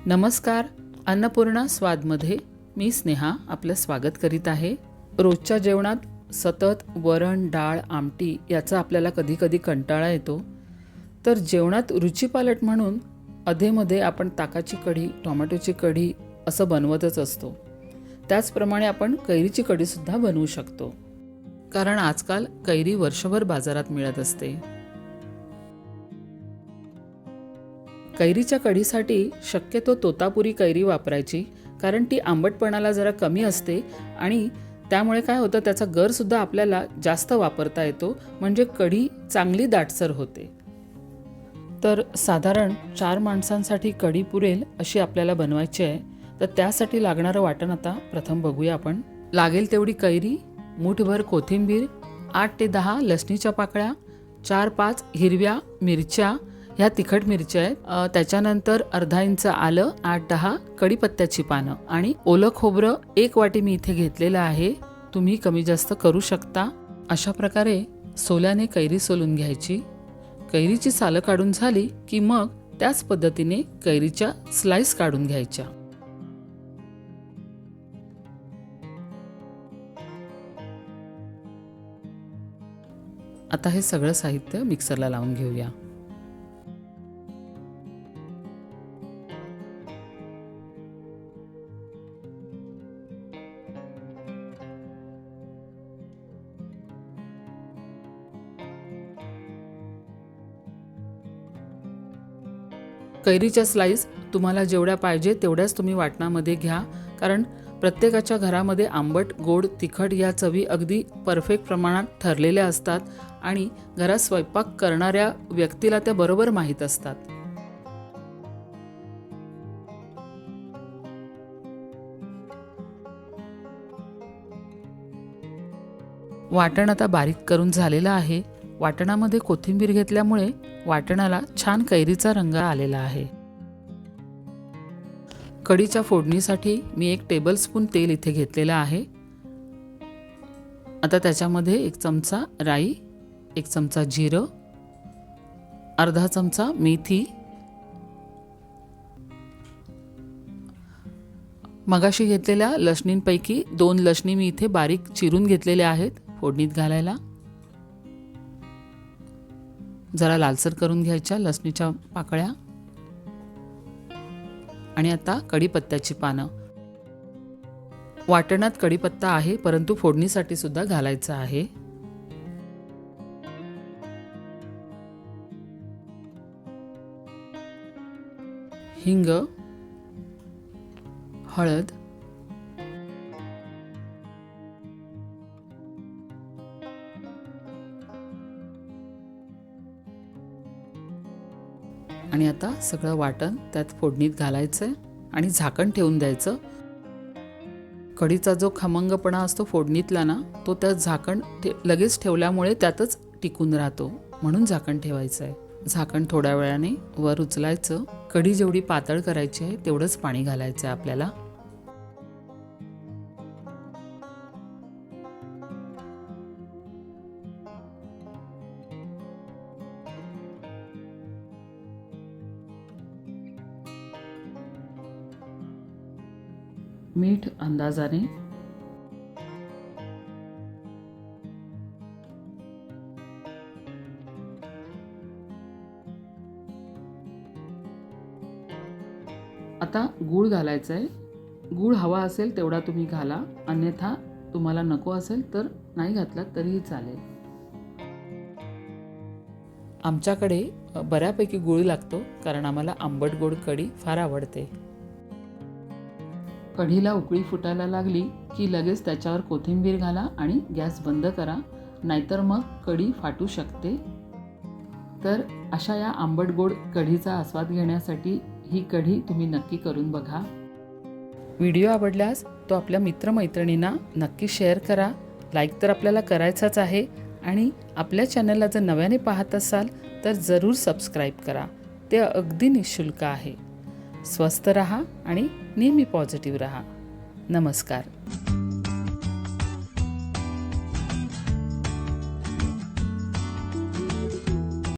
नमस्कार. अन्नपूर्णा स्वादमध्ये मी स्नेहा आपलं स्वागत करीत आहे. रोजच्या जेवणात सतत वरण, डाळ, आमटी याचा आपल्याला कधीकधी कंटाळा येतो. तर जेवणात रुचीपालट म्हणून अधेमध्ये आपण ताकाची कढी, टोमॅटोची कढी असं बनवतच असतो. त्याचप्रमाणे आपण कैरीची कढीसुद्धा बनवू शकतो, कारण आजकाल कैरी वर्षभर बाजारात मिळत असते. कैरीच्या कढीसाठी शक्यतो तोतापुरी कैरी वापरायची, कारण ती आंबटपणाला जरा कमी असते आणि त्यामुळे काय होतं, त्याचा गरसुद्धा आपल्याला जास्त वापरता येतो, म्हणजे कढी चांगली दाटसर होते. तर साधारण 4 माणसांसाठी कढी पुरेल अशी आपल्याला बनवायची आहे. तर त्यासाठी लागणारं वाटण आता प्रथम बघूया आपण. लागेल तेवढी कैरी, मूठभर कोथिंबीर, 8 ते 10 लसणीच्या पाकळ्या, 4-5 हिरव्या मिरच्या, ह्या तिखट मिरच्या आहेत. त्याच्यानंतर अर्धा इंच आलं, 8-10 कढीपत्त्याची पानं आणि ओलं खोबरं 1 वाटी मी इथे घेतलेलं आहे. तुम्ही कमी जास्त करू शकता. अशा प्रकारे सोल्याने कैरी सोलून घ्यायची. कैरीची सालं काढून झाली की मग त्याच पद्धतीने कैरीच्या स्लाइस काढून घ्यायच्या. आता हे सगळं साहित्य मिक्सरला लावून घेऊया. कैरीच्या स्लाइस तुम्हाला जेवढ्या पाहिजे तेवढ्याच तुम्ही वाटणामध्ये घ्या, कारण प्रत्येकाच्या घरामध्ये आंबट, गोड, तिखट या चवी अगदी परफेक्ट प्रमाणात ठरलेल्या असतात आणि घरात स्वयंपाक करणाऱ्या व्यक्तीला त्या बरोबर माहीत असतात. वाटण आता बारीक करून झालेलं आहे. वाटणामध्ये कोथिंबीर घेतल्यामुळे वाटणाला छान कैरीचा रंग आलेला आहे. कढीच्या फोडणीसाठी मी 1 टेबलस्पून तेल इथे घेतलेलं आहे. आता त्याच्यामध्ये 1 चमचा राई, 1 चमचा जिरं, अर्धा चमचा मेथी, मगाशी घेतलेल्या लसणींपैकी 2 लसणी मी इथे बारीक चिरून घेतलेल्या आहेत फोडणीत घालायला. जरा लालसर करून घ्यायच्या लसणीच्या पाकळ्या. आणि आता कढीपत्त्याची पानं. वाटणात कढीपत्ता आहे, परंतु फोडणीसाठी सुद्धा घालायचा आहे. हिंग, हळद, आणि आता सगळं वाटण त्यात फोडणीत घालायचं आणि झाकण ठेवून द्यायचं. कढीचा जो खमंगपणा असतो फोडणीतला ना, तो त्यात झाकण लगेच ठेवल्यामुळे त्यातच टिकून राहतो, म्हणून झाकण ठेवायचं आहे. झाकण थोड्या वेळाने वर उचलायचं. कढी जेवढी पातळ करायची आहे तेवढंच पाणी घालायचं आहे आपल्याला. मीठ अंदाजाने. आता गूळ घालायचा आहे. गूळ हवा असेल तेवढा तुम्ही घाला, अन्यथा तुम्हाला नको असेल तर नाही घातला तरीही चालेल. आमच्याकडे बऱ्यापैकी गूळ लागतो, कारण आम्हाला आंबट गोड कढी फार आवडते. कढीला उकळी फुटायला लागली की लगेच त्याच्यावर कोथिंबीर घाला आणि गॅस बंद करा, नाहीतर मग कढी फाटू शकते. तर अशा या आंबट गोड कढीचा आस्वाद घेण्यासाठी ही कढी तुम्ही नक्की करून बघा. व्हिडिओ आवडल्यास तो आपल्या मित्रमैत्रिणींना नक्की शेअर करा. लाईक तर आपल्याला करायचाच आहे आणि आपल्या चॅनलला जर नव्याने पाहत असाल तर जरूर सबस्क्राईब करा. ते अगदी निःशुल्क आहे. स्वस्थ रहा आणि नेहमी पॉझिटिव्ह रहा. नमस्कार.